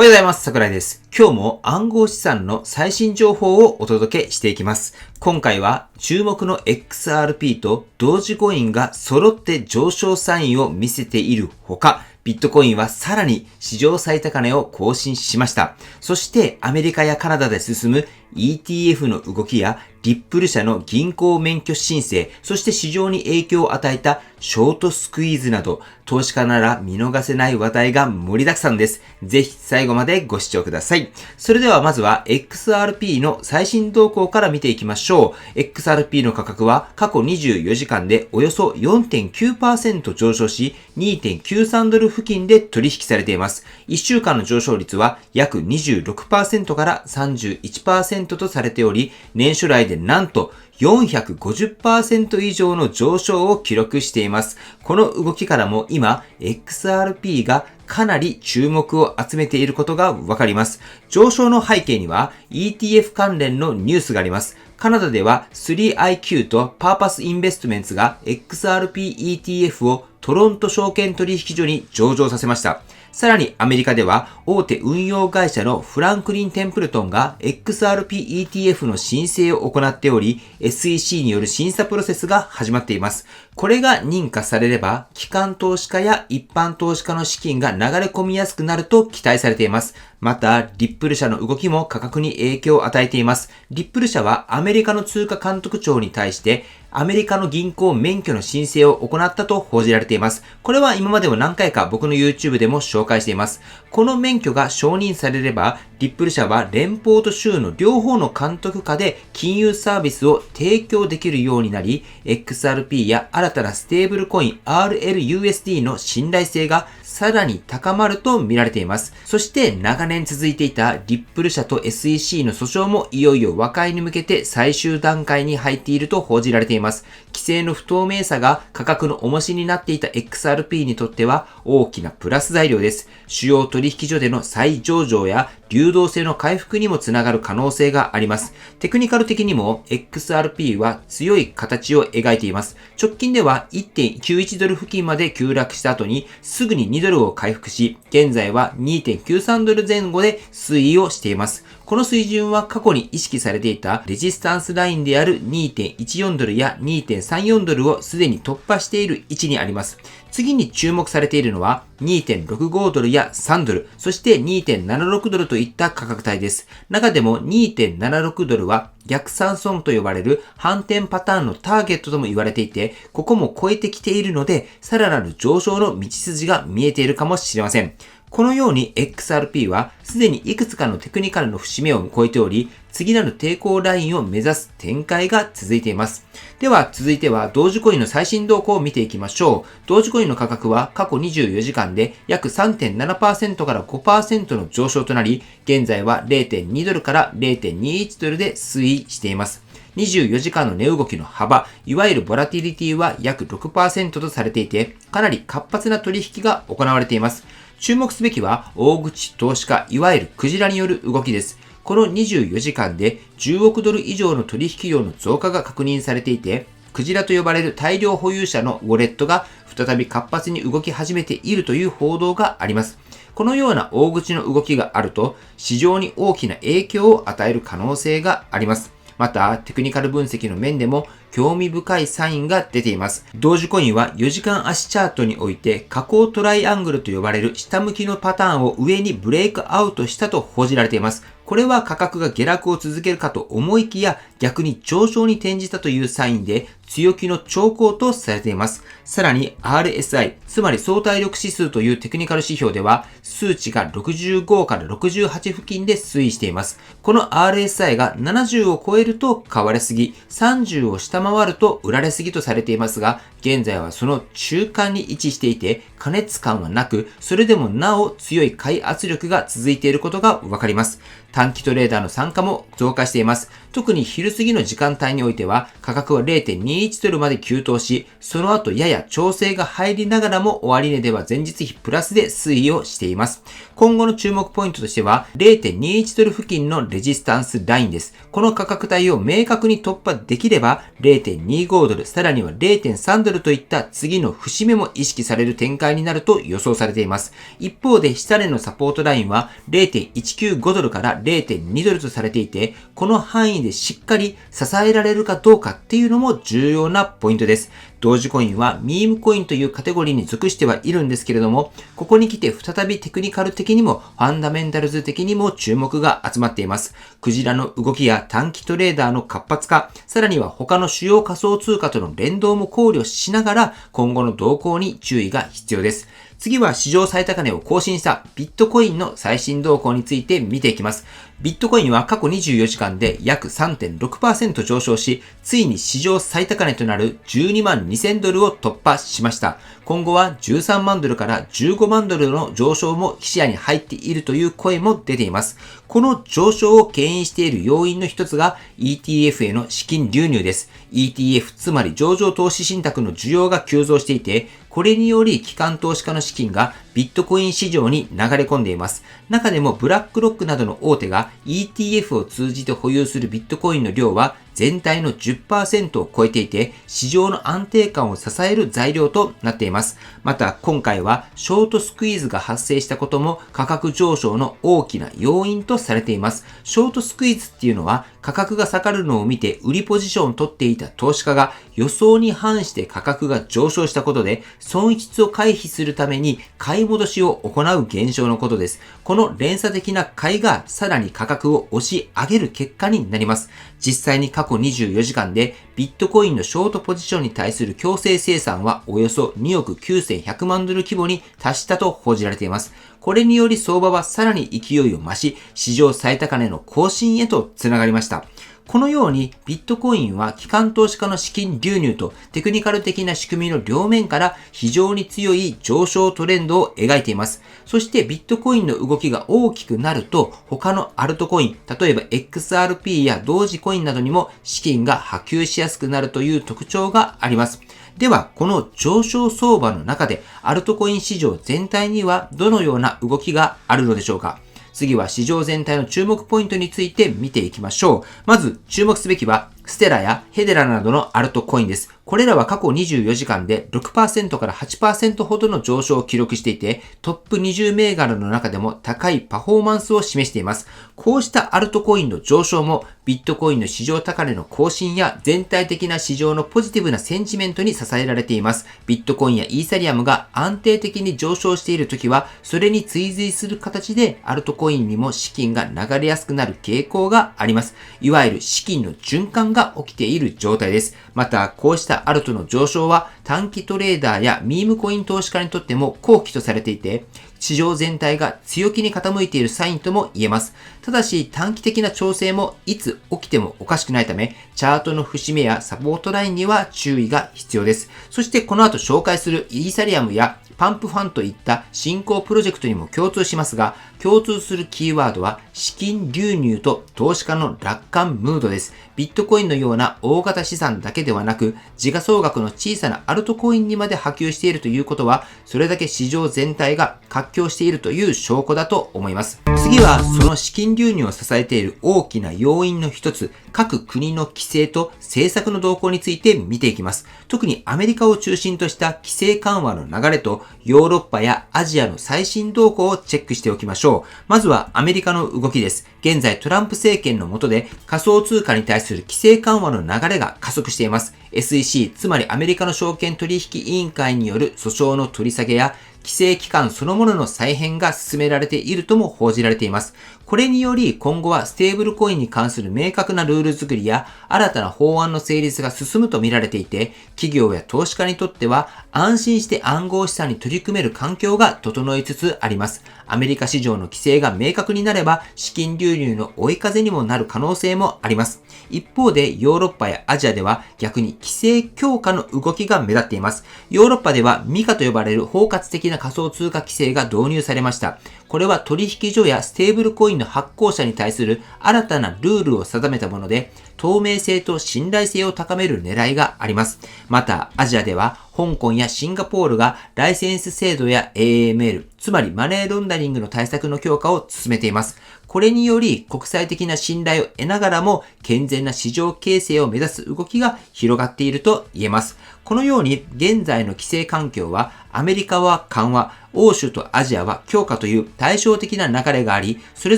おはようございます。桜井です。今日も暗号資産の最新情報をお届けしていきます。今回は注目の XRP と同時コインが揃って上昇サインを見せているほか、ビットコインはさらに史上最高値を更新しました。そしてアメリカやカナダで進む ETF の動きやリップル社の銀行免許申請、そして市場に影響を与えたショートスクイーズなど、投資家なら見逃せない話題が盛りだくさんです。ぜひ最後までご視聴ください。それではまずは XRP の最新動向から見ていきましょう。XRP の価格は過去24時間でおよそ 4.9% 上昇し、2.93 ドル付近で取引されています。1週間の上昇率は約 26% から 31% とされており、年初来でなんと450% 以上の上昇を記録しています。この動きからも今、XRP がかなり注目を集めていることがわかります。上昇の背景には ETF 関連のニュースがあります。カナダでは 3IQ とパーパスインベストメンツが XRP ETF をトロント証券取引所に上場させました。さらにアメリカでは大手運用会社のフランクリン・テンプルトンが XRP ETF の申請を行っており、SEC による審査プロセスが始まっています。これが認可されれば、機関投資家や一般投資家の資金が流れ込みやすくなると期待されています。また、リップル社の動きも価格に影響を与えています。リップル社はアメリカの通貨監督庁に対して、アメリカの銀行免許の申請を行ったと報じられています。これは今までも何回か僕の YouTube でも紹介しています。この免許が承認されれば、リップル社は連邦と州の両方の監督下で金融サービスを提供できるようになり、XRP や新たなステーブルコイン RLUSD の信頼性がさらに高まると見られています。そして長年続いていたリップル社と SEC の訴訟もいよいよ和解に向けて最終段階に入っていると報じられています。規制の不透明さが価格の重しになっていた XRP にとっては大きなプラス材料です。主要取引所での再上場や流動性の回復にもつながる可能性があります。テクニカル的にも XRP は強い形を描いています。直近では 1.91 ドル付近まで急落した後にすぐに2ドルを回復し、現在は 2.93 ドル前後で推移をしています。この水準は過去に意識されていたレジスタンスラインである 2.14 ドルや 2.34 ドルをすでに突破している位置にあります。次に注目されているのは 2.65 ドルや3ドル、そして 2.76 ドルといった価格帯です。中でも 2.76 ドルは逆三損と呼ばれる反転パターンのターゲットとも言われていて、ここも超えてきているので、さらなる上昇の道筋が見えているかもしれません。このように XRP はすでにいくつかのテクニカルの節目を超えており、次なる抵抗ラインを目指す展開が続いています。では続いては同時コインの最新動向を見ていきましょう。同時コインの価格は過去24時間で約 3.7% から 5% の上昇となり、現在は 0.2 ドルから 0.21 ドルで推移しています。24時間の値動きの幅、いわゆるボラティリティは約 6% とされていて、かなり活発な取引が行われています。注目すべきは大口投資家、いわゆるクジラによる動きです。この24時間で10億ドル以上の取引量の増加が確認されていて、クジラと呼ばれる大量保有者のウォレットが再び活発に動き始めているという報道があります。このような大口の動きがあると、市場に大きな影響を与える可能性があります。また、テクニカル分析の面でも興味深いサインが出ています。同時コインは4時間足チャートにおいて下降トライアングルと呼ばれる下向きのパターンを上にブレイクアウトしたと報じられています。これは価格が下落を続けるかと思いきや逆に上昇に転じたというサインで強気の兆候とされています。さらに RSI、つまり相対力指数というテクニカル指標では数値が65から68付近で推移しています。この RSI が70を超えると買われすぎ、30を下回ると売られすぎとされていますが、現在はその中間に位置していて過熱感はなく、それでもなお強い買い圧力が続いていることがわかります。短期トレーダーの参加も増加しています。特に昼過ぎの時間帯においては価格は 0.21 ドルまで急騰し、その後やや調整が入りながらも終値では前日比プラスで推移をしています。今後の注目ポイントとしては 0.21 ドル付近のレジスタンスラインです。この価格帯を明確に突破できれば0.25 ドル、さらには 0.3 ドルといった次の節目も意識される展開になると予想されています。一方で、下値のサポートラインは 0.195 ドルから 0.2 ドルとされていて、この範囲でしっかり支えられるかどうかっていうのも重要なポイントです。同時コインはミームコインというカテゴリーに属してはいるんですけれども、ここに来て再びテクニカル的にもファンダメンタルズ的にも注目が集まっています。クジラの動きや短期トレーダーの活発化、さらには他の主要仮想通貨との連動も考慮しながら今後の動向に注意が必要です。次は史上最高値を更新したビットコインの最新動向について見ていきます。ビットコインは過去24時間で約 3.6% 上昇し、ついに史上最高値となる12万2000ドルを突破しました。今後は13万ドルから15万ドルの上昇も視野に入っているという声も出ています。この上昇を牽引している要因の一つが ETF への資金流入です。ETF、つまり上場投資信託の需要が急増していて、これにより機関投資家の資金がビットコイン市場に流れ込んでいます。中でもブラックロックなどの大手が ETF を通じて保有するビットコインの量は全体の 10% を超えていて、市場の安定感を支える材料となっています。また今回はショートスクイーズが発生したことも価格上昇の大きな要因とされています。ショートスクイーズっていうのは価格が下がるのを見て売りポジションを取っていた投資家が予想に反して価格が上昇したことで損失を回避するために買い戻しを行う現象のことです。この連鎖的な買いがさらに価格を押し上げる結果になります。実際に過去24時間でビットコインのショートポジションに対する強制生産はおよそ2億9100万ドル規模に達したと報じられています。これにより相場はさらに勢いを増し、史上最高値の更新へとつながりました。このようにビットコインは機関投資家の資金流入とテクニカル的な仕組みの両面から非常に強い上昇トレンドを描いています。そしてビットコインの動きが大きくなると他のアルトコイン、例えば XRP や同時コインなどにも資金が波及しやすくなるという特徴があります。では、この上昇相場の中でアルトコイン市場全体にはどのような動きがあるのでしょうか。次は市場全体の注目ポイントについて見ていきましょう。まず注目すべきはステラやヘデラなどのアルトコインです。これらは過去24時間で 6% から 8% ほどの上昇を記録していて、トップ20銘柄の中でも高いパフォーマンスを示しています。こうしたアルトコインの上昇もビットコインの市場高値の更新や全体的な市場のポジティブなセンチメントに支えられています。ビットコインやイーサリアムが安定的に上昇しているときは、それに追随する形でアルトコインにも資金が流れやすくなる傾向があります。いわゆる資金の循環が起きている状態です。また、こうしたアルトの上昇は短期トレーダーやミームコイン投資家にとっても好機とされていて、市場全体が強気に傾いているサインとも言えます。ただし短期的な調整もいつ起きてもおかしくないため、チャートの節目やサポートラインには注意が必要です。そしてこの後紹介するイーサリアムやパンプファンといった新興プロジェクトにも共通しますが、共通するキーワードは資金流入と投資家の楽観ムードです。ビットコインのような大型資産だけではなく、時価総額の小さなアルトコインにまで波及しているということは、それだけ市場全体が活況しているという証拠だと思います。次はその資金流入を支えている大きな要因の一つ、各国の規制と政策の動向について見ていきます。特にアメリカを中心とした規制緩和の流れとヨーロッパやアジアの最新動向をチェックしておきましょう。まずはアメリカの動きです。現在トランプ政権の下で仮想通貨に対する規制緩和の流れが加速しています。SEC、つまりアメリカの証券取引委員会による訴訟の取り下げや規制期間そのものの再編が進められているとも報じられています。これにより今後はステーブルコインに関する明確なルール作りや新たな法案の成立が進むと見られていて、企業や投資家にとっては安心して暗号資産に取り組める環境が整いつつあります。アメリカ市場の規制が明確になれば資金流入の追い風にもなる可能性もあります。一方でヨーロッパやアジアでは逆に規制強化の動きが目立っています。ヨーロッパではミカと呼ばれる包括的な仮想通貨規制が導入されました。これは取引所やステーブルコインの発行者に対する新たなルールを定めたもので、透明性と信頼性を高める狙いがあります。また、アジアでは香港やシンガポールがライセンス制度や AML、つまりマネーロンダリングの対策の強化を進めています。これにより国際的な信頼を得ながらも健全な市場形成を目指す動きが広がっていると言えます。このように現在の規制環境はアメリカは緩和、欧州とアジアは強化という対照的な流れがあり、それ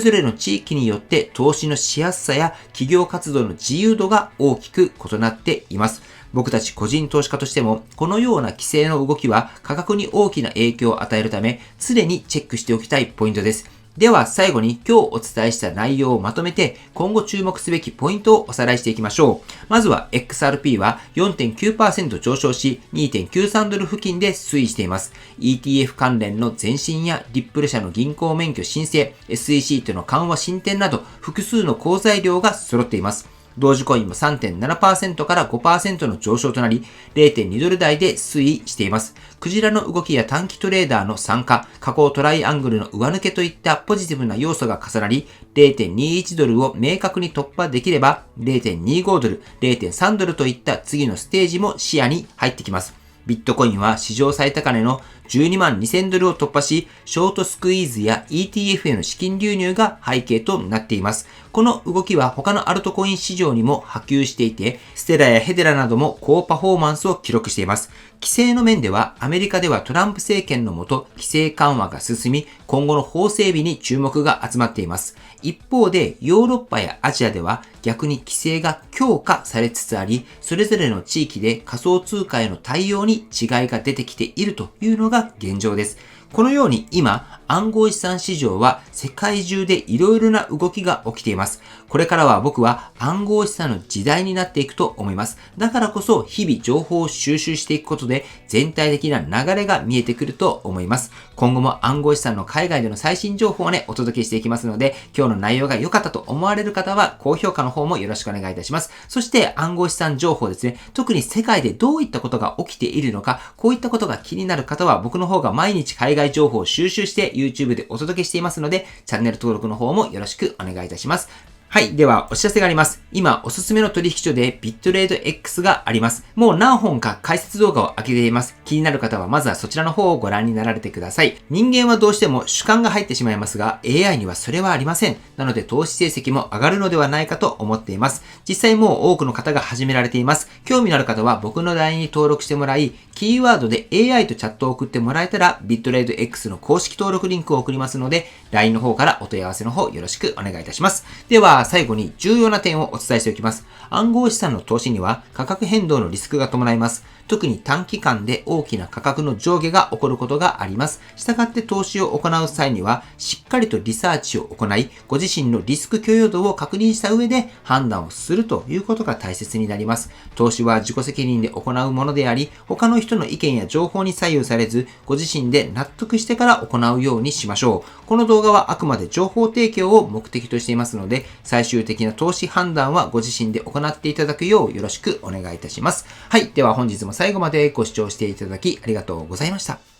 ぞれの地域によって投資のしやすさや企業活動の自由度が大きく異なっています。僕たち個人投資家としても、このような規制の動きは価格に大きな影響を与えるため、常にチェックしておきたいポイントです。では最後に今日お伝えした内容をまとめて今後注目すべきポイントをおさらいしていきましょう。まずは XRP は 4.9% 上昇し 2.93 ドル付近で推移しています。ETF 関連の前進やリップル社の銀行免許申請、SEC との緩和進展など複数の好材料が揃っています。同時コインも 3.7% から 5% の上昇となり、0.2 ドル台で推移しています。クジラの動きや短期トレーダーの参加、下降トライアングルの上抜けといったポジティブな要素が重なり、0.21 ドルを明確に突破できれば、0.25 ドル、0.3 ドルといった次のステージも視野に入ってきます。ビットコインは史上最高値の12万2000ドルを突破し、ショートスクイーズや ETF への資金流入が背景となっています。この動きは他のアルトコイン市場にも波及していて、ステラやヘデラなども高パフォーマンスを記録しています。規制の面では、アメリカではトランプ政権の下、規制緩和が進み、今後の法整備に注目が集まっています。一方で、ヨーロッパやアジアでは逆に規制が強化されつつあり、それぞれの地域で仮想通貨への対応に違いが出てきているというのが現状です。このように今、暗号資産市場は世界中でいろいろな動きが起きています。これからは僕は暗号資産の時代になっていくと思います。だからこそ日々情報を収集していくことで全体的な流れが見えてくると思います。今後も暗号資産の海外での最新情報をお届けしていきますので、今日の内容が良かったと思われる方は高評価の方もよろしくお願いいたします。そして暗号資産情報ですね、特に世界でどういったことが起きているのか、こういったことが気になる方は僕の方が毎日海外情報を収集して YouTube でお届けしていますので、チャンネル登録の方もよろしくお願いいたします。はい。では、お知らせがあります。今、おすすめの取引所でビットレード X があります。もう何本か解説動画を上げています。気になる方は、まずはそちらの方をご覧になられてください。人間はどうしても主観が入ってしまいますが、AI にはそれはありません。なので、投資成績も上がるのではないかと思っています。実際もう多くの方が始められています。興味のある方は、僕の LINE に登録してもらい、キーワードで AI とチャットを送ってもらえたら、ビットレード X の公式登録リンクを送りますので、LINE の方からお問い合わせの方よろしくお願いいたします。では、最後に重要な点をお伝えしておきます。暗号資産の投資には価格変動のリスクが伴います。特に短期間で大きな価格の上下が起こることがあります。したがって投資を行う際には、しっかりとリサーチを行い、ご自身のリスク許容度を確認した上で判断をするということが大切になります。投資は自己責任で行うものであり、他の人の意見や情報に左右されず、ご自身で納得してから行うようにしましょう。この動画はあくまで情報提供を目的としていますので、最終的な投資判断はご自身で行っていただくようよろしくお願いいたします。はい。では本日も最後までご視聴していただきありがとうございました。